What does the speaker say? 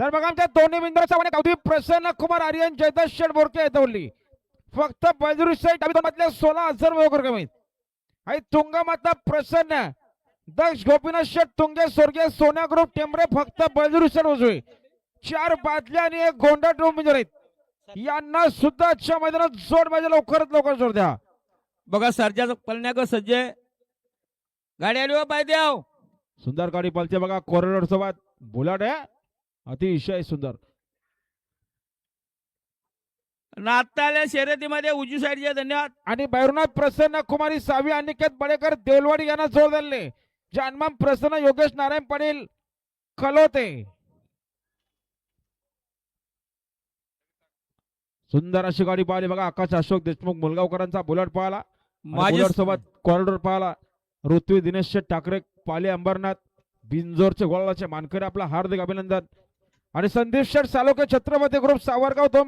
तर बघा आमच्या दोन्ही बिंदूचा म्हणे कौतुक प्रसन्न कुमार आर्यन जयदश शेठ बोरके येतवली फक्त बैजुरी साईड डावी मधल्या 16,000 कमीत आणि तुंगमाता प्रसन्न दक्ष गोपीनाथ शेठ तुंगे स्वर्गीय सोन्या ग्रुप टेंबरे फक्त बैजुरी साईड उजवी 4 बादल्या आणि एक गोंडा टोम आहेत यांना सुद्धा आजच्या मैदानात जोड पाहिजे लवकरात जोड द्या बघा सर्जाचं पळण्याक सज्जे गाडी आली हो पाय द्याव सुंदर गाडी पळते बघा कॉरिडॉर सोबत बुलेट आहे अतिशय सुंदर नाताल्या शर्यतीमध्ये उजवी साईडचे धन्यवाद आणि बैरुनाथ प्रसन्न कुमारी सावी अनिकेत बडेकर देवलवाडी यांना जोड दिले जानमान प्रसन्न योगेश नारायण पाटील कलोते सुंदर अशी गाडी पाहिली बघा आकाश अशोक देशमुख मुलगावकरांचा बुलेट पाहिला बुलेट सोबत कॉरिडॉर पाहिला ऋत्वी दिनेश शेठ ठाकरे पाले अंबरनाथ बिंजोरचे गोळाचे मानकरी आपला हार्दिक अभिनंदन आणि संदीप शेठ सालोके छत्रपती ग्रुप सावरगाव 2